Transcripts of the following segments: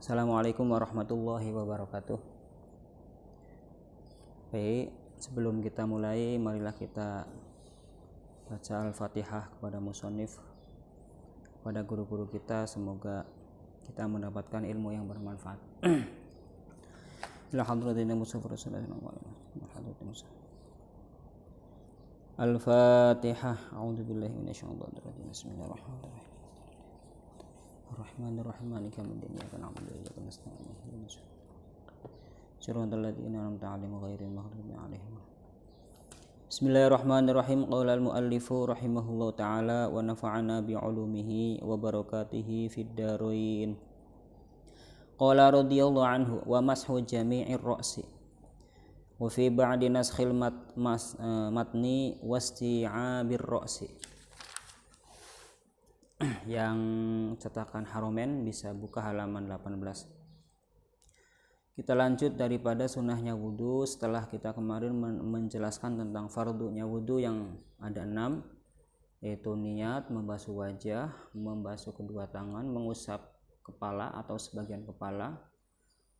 Assalamualaikum warahmatullahi wabarakatuh. Baik, sebelum kita mulai, marilah kita baca Al-Fatihah kepada musonif, kepada guru-guru kita. Semoga kita mendapatkan ilmu yang bermanfaat. Al-Fatihah. A'udzubillahi minasyaitonirrajim. Bismillahirrahmanirrahim. Ar-Rahmanir-Rahim. Maliki yaumiddin. Iyyaka na'budu wa iyyaka nasta'in. Ihdinas siratal ladzina an'amta 'alaihim ghairil maghdubi 'alaihim. Bismillahirrahmanirrahim. Qala al-muallifu rahimahullahu ta'ala wa nafa'ana bi'ulumihi wa barakatihi fid dharain. Qala radhiyallahu anhu wa mashu jami'ir ra'si wa fi ba'di naskhil matni wasti'abir ra'si. Yang cetakan Haromen bisa buka halaman 18. Kita lanjut daripada sunnahnya wudhu setelah kita kemarin menjelaskan tentang fardunya wudhu yang ada 6, yaitu niat, membasuh wajah, membasuh kedua tangan, mengusap kepala atau sebagian kepala,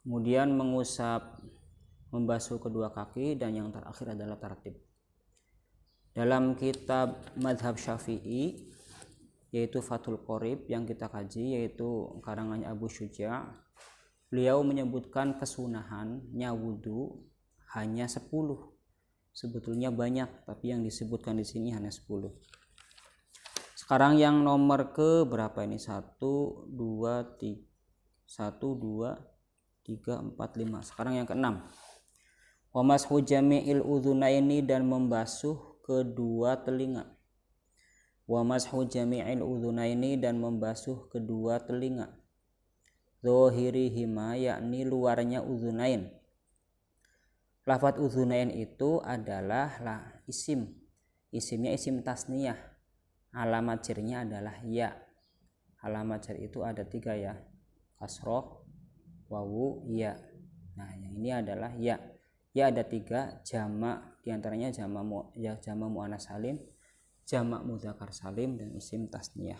kemudian membasuh kedua kaki, dan yang terakhir adalah tartib. Dalam kitab Madhab Syafi'i yaitu Fathul Qorib yang kita kaji, yaitu karangannya Abu Syuja', beliau menyebutkan kesunahannya wudhu hanya 10. Sebetulnya banyak, tapi yang disebutkan di sini hanya 10. Sekarang yang nomor ke berapa ini? 1, 2, 3, 4, 5. Sekarang yang ke-6. Wa mashu jami'il udhunaini, dan membasuh kedua telinga. Wa mashu jami'il udhunaini, dan membasuh kedua telinga. Zahirihima, yakni luarnya udhunain. Lafaz udhunain itu adalah isim. Isimnya isim tasniyah. Alamat jarnya adalah ya. Alamat jar itu ada 3 ya. Kasroh, wawu, ya. Nah, yang ini adalah ya. Ya ada 3, jamak, diantaranya jamak muannas salim, jamak mudzakkar salim, dan isim tasniyah.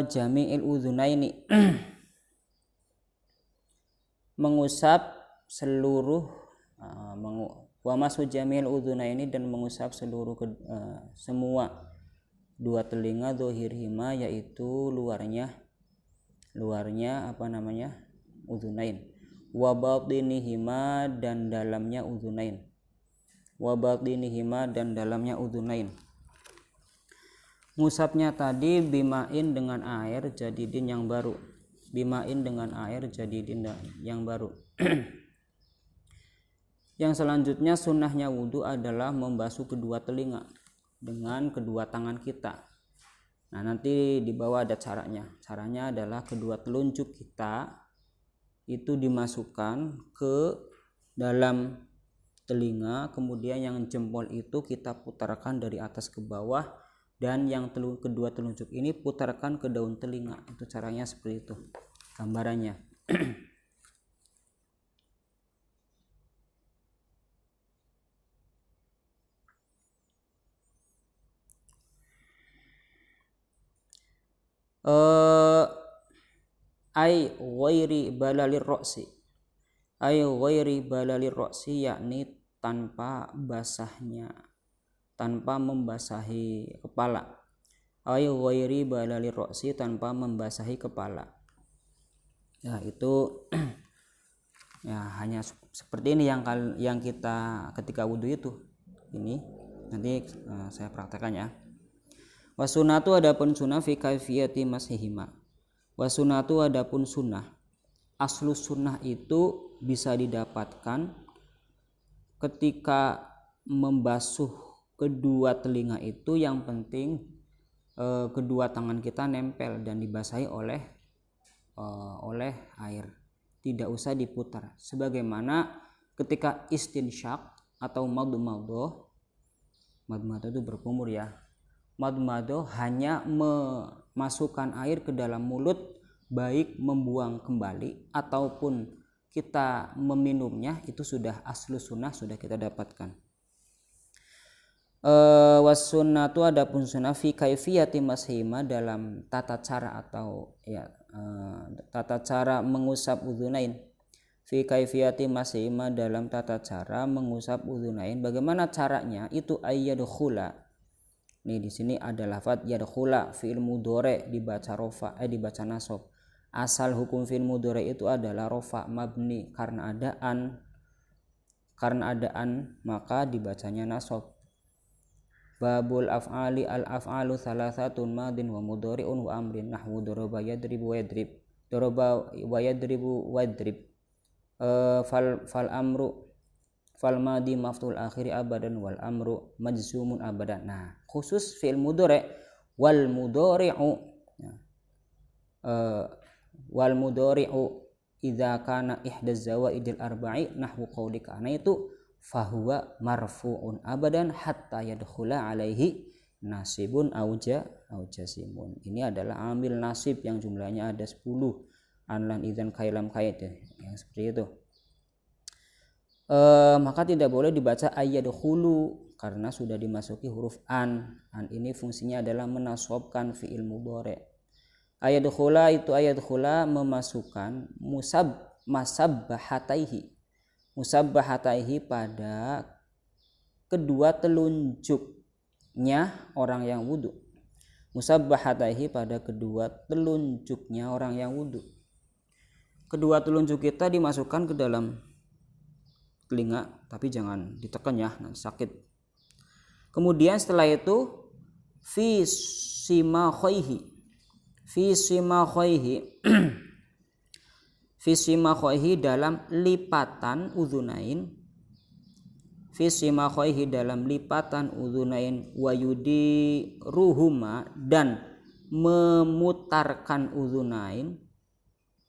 Jami'il udhunaini mengusap seluruh wa mashu jami'il udhunaini, dan mengusap seluruh semua dua telinga, zahirihima, yaitu luarnya udhunain, wa batinihima, dan dalamnya udhunain. Wa batinihima, dan dalamnya udhunain. Ngusapnya tadi bimain dengan air jadidin yang baru. Bimain dengan air jadidin yang baru. Yang selanjutnya sunnahnya wudhu adalah membasuh kedua telinga dengan kedua tangan kita. Nah, nanti di bawah ada caranya. Caranya adalah kedua telunjuk kita itu dimasukkan ke dalam telinga, kemudian yang jempol itu kita putarkan dari atas ke bawah, dan yang kedua telunjuk ini putarkan ke daun telinga. Itu caranya seperti itu gambarannya. Ai ghairi balalir ra'si. Ai ghairi balalir ra'si, yakni tanpa membasahi kepala. Ay ghairi balalil ra'si, tanpa membasahi kepala. Ya, itu ya hanya seperti ini yang kita ketika wudhu itu. Ini nanti saya praktekkan ya. Wasunatu, adapun sunnah fi kaifiyati masihima. Wasunatu, adapun sunnah. Aslu sunnah itu bisa didapatkan ketika membasuh kedua telinga itu, yang penting kedua tangan kita nempel dan dibasahi oleh air, tidak usah diputar. Sebagaimana ketika istinsyak atau madmadah itu berkumur ya. Madmadah hanya memasukkan air ke dalam mulut, baik membuang kembali ataupun kita meminumnya, itu sudah aslu sunnah, sudah kita dapatkan. Was sunnatu adapun sunnah fi kaifiyati mashima dalam tata cara atau tata cara mengusap udhunain. Fi kaifiyati mashima dalam tata cara mengusap udhunain. Bagaimana caranya? Itu ayyadkhula. Nih di sini ada lafadz yadkhula fi'il mudhari dibaca rofa dibaca nasab. Asal hukum fi'il mudhari itu adalah rofa mabni karena adaan maka dibacanya nasab. Babul af'ali al af'alu salasatun madin wa mudhari'un wa amrin nahwu daraba yadribu wa yadrib daraba wa yadribu wa yadrib fal amru fal madi maftul akhiri abadan wal amru majzumun abadan. Nah, khusus fi'il mudhari wal mudhari'u wal mudhari'u idza kana ihdaz zawaidil arba'i nahwu qaulika. Nah itu fahuwa marfu'un abadan hatta yadkhula alaihi nasibun auja aujasimun. Ini adalah amil nasib yang jumlahnya ada 10. Anlan idzan kailam kait yang seperti itu. Maka tidak boleh dibaca ayyadkhulu karena sudah dimasuki huruf an. An ini fungsinya adalah menasabkan fi'il mudhari. Ayyadkhula itu ayyadkhula memasukkan musabbahataihi pada kedua telunjuknya orang yang wudu. Musabbahataihi pada kedua telunjuknya orang yang wudu. Kedua telunjuk kita dimasukkan ke dalam telinga, tapi jangan ditekan ya, nanti sakit. Kemudian setelah itu fi simakhaihi dalam lipatan udhunain, fi simakhaihi dalam lipatan udhunain wayudi ruhuma dan memutarkan udhunain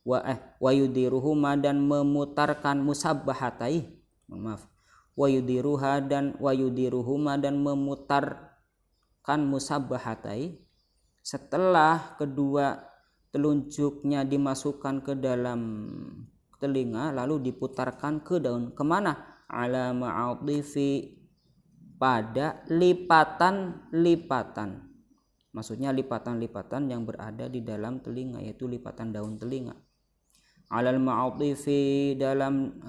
wayudi ruhuma dan memutarkan musabbahatai, wayudi ruhuma dan memutarkan musabbahatai. Setelah kedua telunjuknya dimasukkan ke dalam telinga lalu diputarkan ke daun kemana? Ala ma'atifi pada lipatan-lipatan, maksudnya lipatan-lipatan yang berada di dalam telinga, yaitu lipatan daun telinga. Alal ma'atifi dalam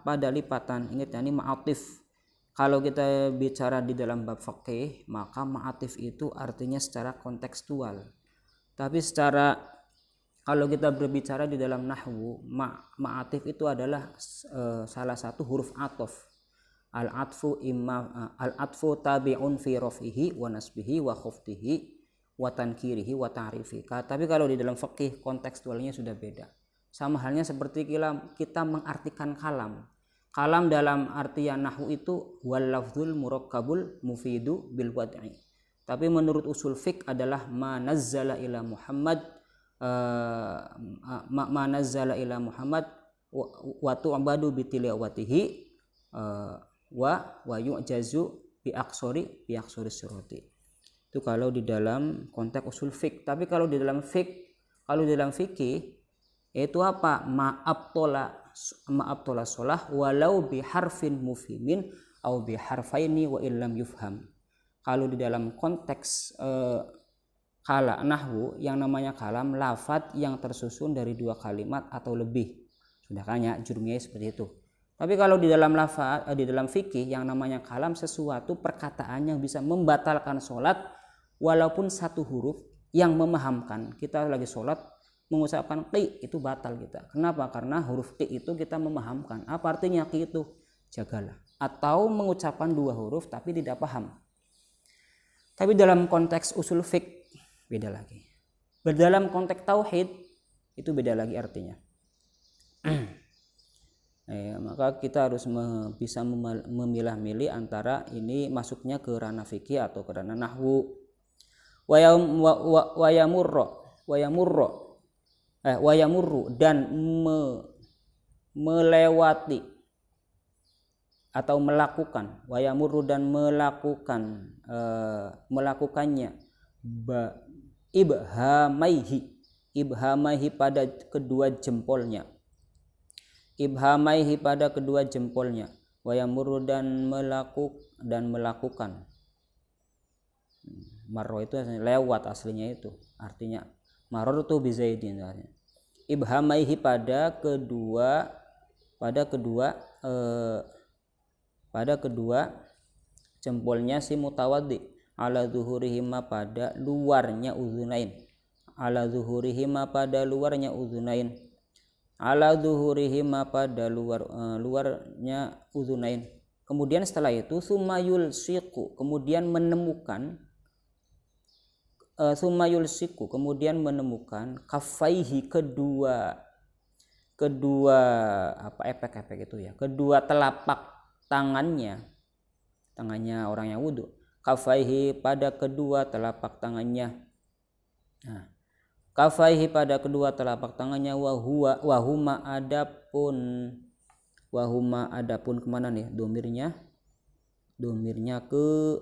pada lipatan. Ingat ya, ini ma'atif. Kalau kita bicara di dalam bab fikih, maka ma'atif itu artinya secara kontekstual. Tapi kalau kita berbicara di dalam nahwu, ma'atif itu adalah salah satu huruf atof. Al-atfu tabi'un fi rafihi wa nasbihi wa khufdihi wa tankirihi wa ta'rifi. Tapi kalau di dalam fikih kontekstualnya sudah beda. Sama halnya seperti kita mengartikan kalam. Kalam dalam artian nahwu itu wal lafzul murakkabul mufidu bil wad'i. Tapi menurut usul fiqh adalah ma nazzala ila Muhammad wa tu'badu bi tilawatihi wa yu'jazu bi aqsari surati. Itu kalau di dalam konteks usul fiqh. Tapi kalau di dalam fikih yaitu apa? Ma'abtola sholah walau biharfin mufhimin au biharfaini wa illam yufham. Kalau di dalam konteks kala nahwu yang namanya kalam lafadz yang tersusun dari 2 kalimat atau lebih. Sudah kan ya, jurumnya seperti itu. Tapi kalau di dalam fikih yang namanya kalam sesuatu perkataan yang bisa membatalkan sholat walaupun satu huruf yang memahamkan. Kita lagi sholat mengucapkan qi itu batal kita. Kenapa? Karena huruf qi itu kita memahamkan. Apa artinya qi itu? Jagalah. Atau mengucapkan 2 huruf tapi tidak paham. Tapi dalam konteks usul fiqh beda lagi. Dalam konteks tauhid itu beda lagi artinya. Maka kita harus bisa memilah-milih antara ini masuknya ke ranah fikih atau ke ranah nahwu. Wayamurru dan melewati atau melakukan, wayamurru dan melakukannya ibhamaihi pada kedua jempolnya, wayamurru dan melakukan Marro itu lewat aslinya itu. Artinya maror itu bi Zaidin artinya. Ibhamaihi pada kedua jempolnya si mutawaddi ala zuhurihima pada luarnya uzunain. Ala zuhurihima pada luarnya uzunain. Ala zuhurihima pada luarnya uzunain. Kemudian setelah itu sumayul siku kemudian menemukan kafaihi kedua epek-epek itu ya, kedua telapak tangannya orang yang wudu, kafaihi pada kedua telapak tangannya. Nah, kafaihi pada kedua telapak tangannya wahuma adapun kemana nih domirnya ke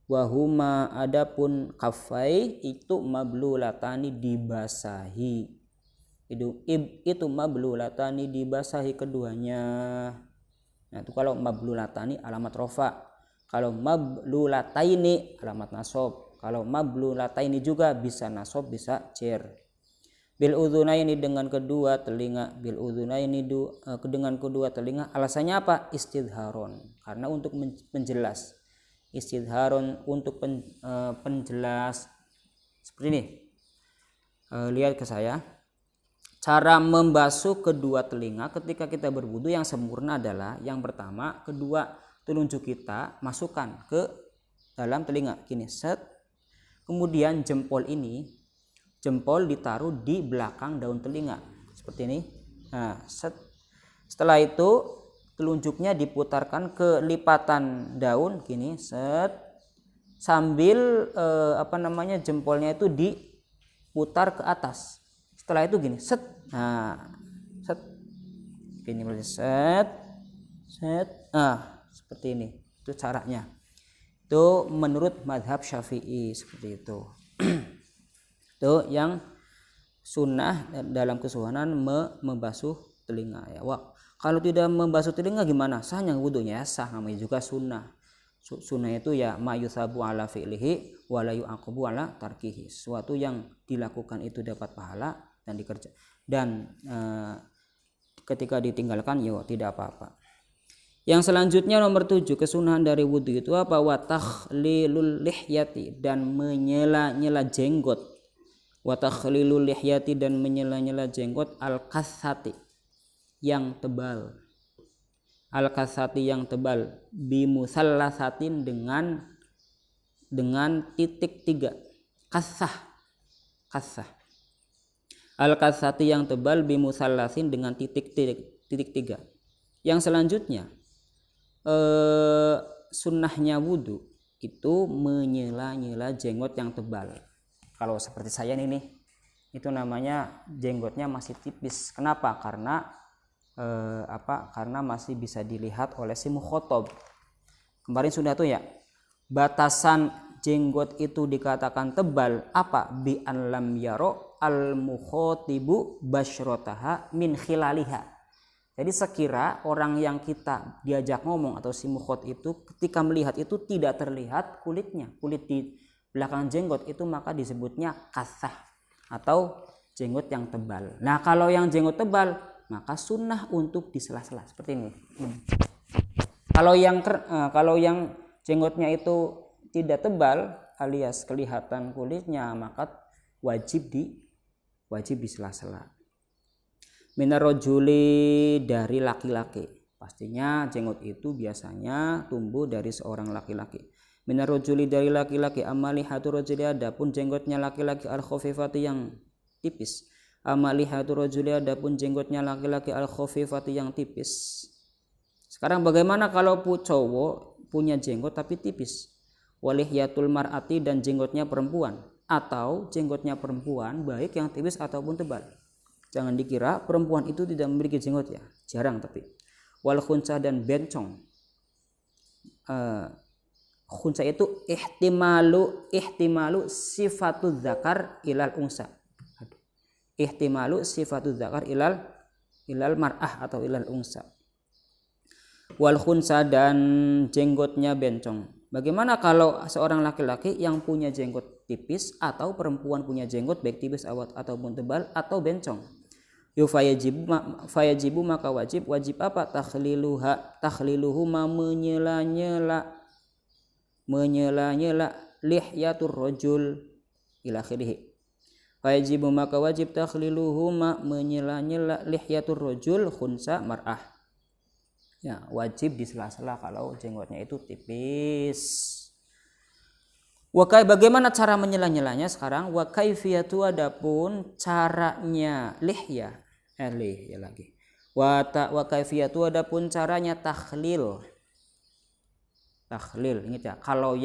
wahuma adapun kafai itu mablulatani dibasahi, itu mablulatani dibasahi keduanya. Nah itu kalau mablulatani alamat rofa, kalau mablulataini alamat nasob, kalau mablulataini juga bisa nasob bisa cer. Bil udhunaini dengan kedua telinga, dengan kedua telinga. Alasannya apa? Istidharon, karena untuk menjelas. Istidharon untuk penjelas. Seperti ini. Lihat ke saya. Cara membasuh kedua telinga ketika kita berwudu yang sempurna adalah yang pertama, kedua telunjuk kita masukkan ke dalam telinga. Gini, set. Kemudian jempol ditaruh di belakang daun telinga. Seperti ini. Nah, set. Setelah itu telunjuknya diputarkan ke lipatan daun gini, set. Sambil jempolnya itu diputar ke atas. Setelah itu gini, set. Nah, set. Gini berarti set. Seperti ini. Itu caranya. Itu menurut mazhab Syafi'i seperti itu. Itu yang sunnah dalam kesunahan membasuh telinga ya. Wah, kalau tidak membasuh telinga gimana? Sahnya wudunya sah, namanya juga sunnah. Sunnah itu ya mayusabu ala fi'lihi wa la yu'aqabu ala tarkihi. Sesuatu yang dilakukan itu dapat pahala dan dikerja. Dan ketika ditinggalkan ya tidak apa-apa. Yang selanjutnya nomor 7, kesunahan dari wudu itu apa? Wa takhlilul lihyati, dan menyela-nyela jenggot. Wa takhlilul lihyati, dan menyela-nyela jenggot al-kathati yang tebal. Al-kathati yang tebal, bimusallasatin dengan titik 3. Kathah. Al-kathati yang tebal bimusallasin dengan titik 3. Yang selanjutnya sunnahnya wudu itu menyela-nyela jenggot yang tebal. Kalau seperti saya ini itu namanya jenggotnya masih tipis. Kenapa? Karena masih bisa dilihat oleh si mukhotob. Kemarin sudah tuh ya, batasan jenggot itu dikatakan tebal apa? Bi an lam yaro al mukhotibu basyrotaha min khilaliha. Jadi sekira orang yang kita diajak ngomong atau si mukhot itu ketika melihat itu tidak terlihat kulitnya, kulit di belakang jenggot itu, maka disebutnya kathah atau jenggot yang tebal. Nah kalau yang jenggot tebal maka sunnah untuk di sela-sela seperti ini. Kalau yang jenggotnya itu tidak tebal alias kelihatan kulitnya, maka wajib di sela-sela. Minarrojuli, dari laki-laki. Pastinya jenggot itu biasanya tumbuh dari seorang laki-laki. Minarrojuli, dari laki-laki. Amalihatu rojuli, adapun jenggotnya laki-laki al-khafifati yang tipis. Amalihatu rojuli, adapun jenggotnya laki-laki al-khafifati yang tipis. Sekarang bagaimana kalau cowok punya jenggot tapi tipis? Walihyatul mar'ati, dan jenggotnya perempuan, atau jenggotnya perempuan baik yang tipis ataupun tebal. Jangan dikira perempuan itu tidak memiliki jenggot ya, jarang tapi. Wal khunsa, dan bencong. Khunsa itu ihtimalu sifatu zakar ilal unsa. Ihtimalu sifatu zakar ilal mar'ah atau ilal unsa. Wal khunsa, dan jenggotnya bencong. Bagaimana kalau seorang laki-laki yang punya jenggot tipis atau perempuan punya jenggot baik tipis ataupun tebal atau bencong? Fayajibu maka wajib apa? Takhliluhuma menyela lihyatur rajul ila akhirih. Fayajibu maka wajib takhliluhuma menyela lihyatur rajul khunsa mar'ah. Ya, wajib di sela-sela kalau jenggotnya itu tipis. Bagaimana cara menyela-nyelanya sekarang? Wa kaifiyatu adapun caranya lihya lagi. Wa kaifiyatu adapun caranya takhlil. Ingat ya, kalau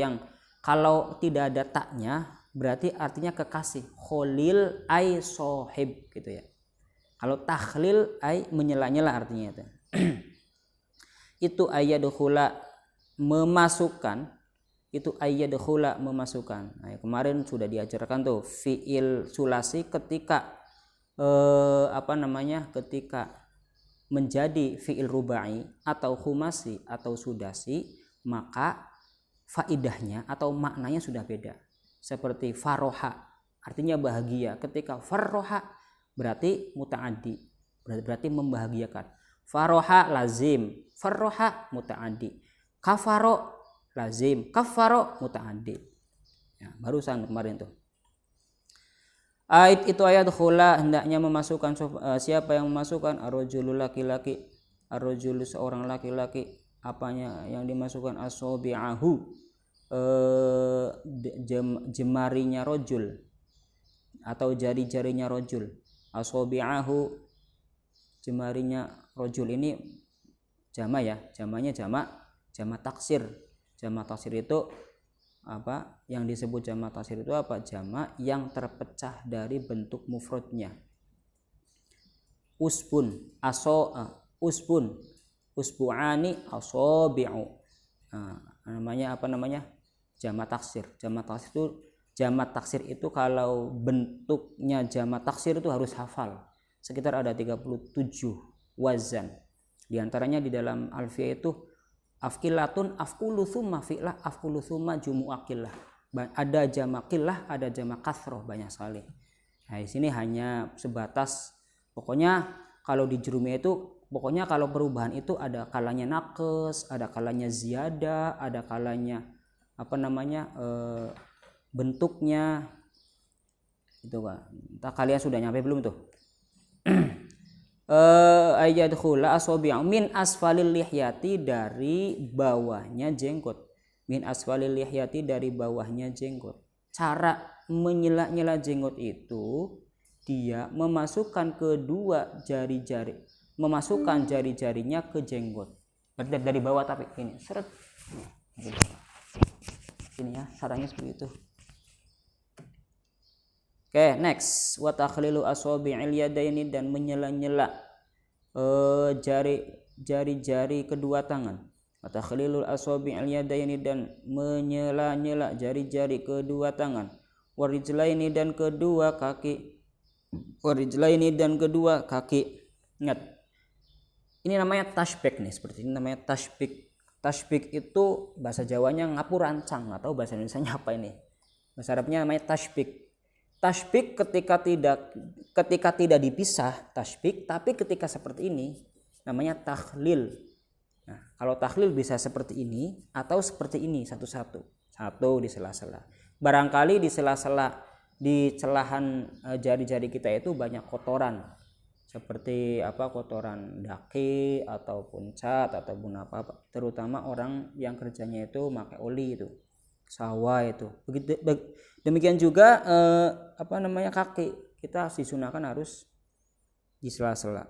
tidak ada taknya berarti artinya kekasih. Kholil ay sohib gitu ya. Kalau takhlil ay menyela-nyela artinya itu. Itu ayyadkhula memasukkan, Nah, kemarin sudah diajarkan tuh fiil sulasi ketika ketika menjadi fiil rubai atau khumasi atau sudasi, maka faidahnya atau maknanya sudah beda. Seperti faroha artinya bahagia, ketika farroha berarti muta'addi, berarti membahagiakan. Faroha lazim, farroha muta'addi. Kafaro lazim, kafaro muta'addi. Ya, barusan kemarin tuh. Itu ayat khula hendaknya memasukkan siapa yang memasukkan ar-rajulu laki-laki, ar-rajulu seorang laki-laki, apanya yang dimasukkan asobi'ahu jemarinya rajul atau jari-jarinya rajul. Asobi'ahu jemarinya rajul ini jama ya, jamanya jama taksir. Jama taksir itu apa? Yang disebut jama taksir itu apa? Jama yang terpecah dari bentuk mufradnya. Usbun, usbu'ani, asabi'u. Nah, namanya jama taksir. Jama taksir itu kalau bentuknya jama taksir itu harus hafal. Sekitar ada 37 wazan. Di antaranya di dalam alfiyah itu afkilatun, afkulu thumma fi'lah, afkulu thumma jumu'akillah. Ada jamakillah, ada jamak kasroh, banyak sekali. Nah, di sini hanya sebatas pokoknya kalau di jurumiyah itu pokoknya kalau perubahan itu ada kalanya nakes, ada kalanya ziyada, ada kalanya bentuknya itu Pak. Entah kalian sudah nyampe belum tuh? Ayyadkhula asabi'u min asfalil lihyati, dari bawahnya jenggot. Min asfalil lihyati, dari bawahnya jenggot. Cara menyela-nyela jenggot itu dia memasukkan kedua jari-jari, memasukkan jari-jarinya ke jenggot. Dari bawah tapi ini seret. Ini ya, caranya seperti itu. Oke, next. Wa takhlilu asabi'il yadaini, dan menyela-nyela jari-jari kedua tangan. Wa takhlilu asabi'il yadaini, dan menyela-nyela jari-jari kedua tangan. Warijlaini, dan kedua kaki. Ingat. Ini namanya tashbik nih, seperti ini namanya tashbik. Tashbik itu bahasa Jawanya ngapu rancang, atau bahasa Indonesianya apa ini? Bahasa Arabnya namanya tashbik. Tashbik ketika tidak dipisah tashbik, tapi ketika seperti ini namanya takhlil. Nah, kalau takhlil bisa seperti ini atau seperti ini, satu di sela-sela. Barangkali di sela-sela, di celahan jari-jari kita itu banyak kotoran, seperti kotoran daki ataupun cat ataupun apa, terutama orang yang kerjanya itu pakai oli itu, sawah itu. Demikian juga kaki kita disunahkan harus di sela-sela.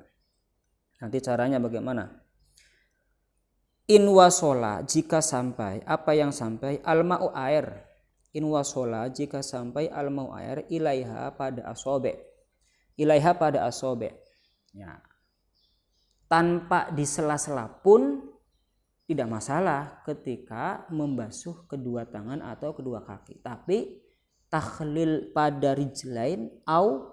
Nanti caranya bagaimana? In wasola, jika sampai apa yang sampai, alma'u air. In wasola, jika sampai alma'u air ilaiha pada asobe. Ya. Tanpa di sela-sela pun tidak masalah ketika membasuh kedua tangan atau kedua kaki. Tapi takhlil pada rijlain au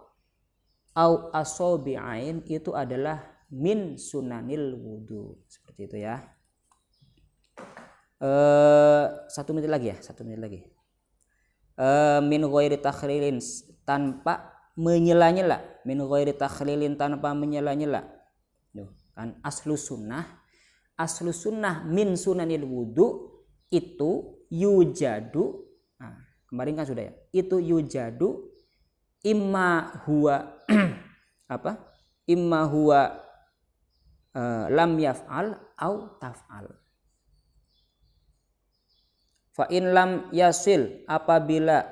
asobi'ain itu adalah min sunanil wudu. Seperti itu ya. 1 menit lagi ya, 1 menit lagi. Min ghairi takhlilin, tanpa menyela-nyela, min ghairi takhlilin, tanpa menyela-nyela. Kan aslu sunnah min sunanil wudu itu yujadu. Nah, kemarin kan sudah ya, itu yujadu imma huwa apa, imma huwa lam yaf'al au taf'al. Fa in lam yasil, apabila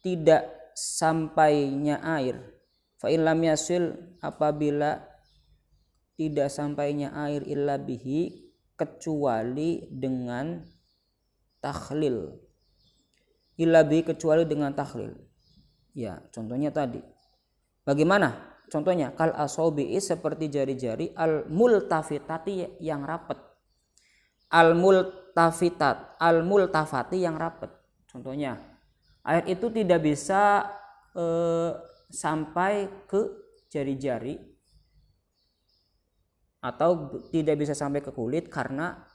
tidak sampainya air, fa in lam yasil, apabila tidak sampainya air, illa bihi, kecuali dengan takhlil, illa bihi, kecuali dengan takhlil. Ya, contohnya tadi. Bagaimana? Contohnya kal asobi'i, seperti jari-jari, al multafitati, yang rapat. Al multafati, yang rapat. Contohnya, air itu tidak bisa sampai ke jari-jari atau tidak bisa sampai ke kulit karena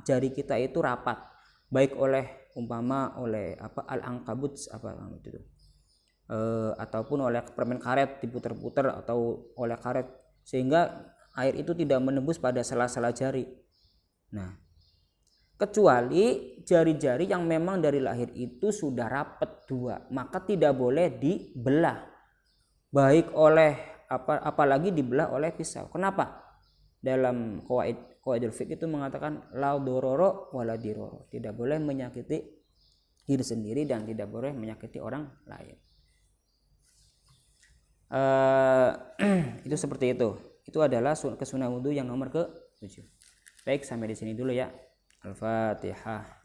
jari kita itu rapat, baik oleh umpama oleh al-ankabut itu, ataupun oleh permen karet diputer-puter atau oleh karet, sehingga air itu tidak menembus pada sela-sela jari. Nah, kecuali jari-jari yang memang dari lahir itu sudah rapat dua, maka tidak boleh dibelah, baik oleh apalagi dibelah oleh pisau. Kenapa? Dalam qawaidul fiqh itu mengatakan la dororo wala diroro, tidak boleh menyakiti diri sendiri dan tidak boleh menyakiti orang lain. Itu seperti itu. Itu adalah kesunah wudu yang nomor ke-7. Baik, sampai di sini dulu ya. Al-Fatihah.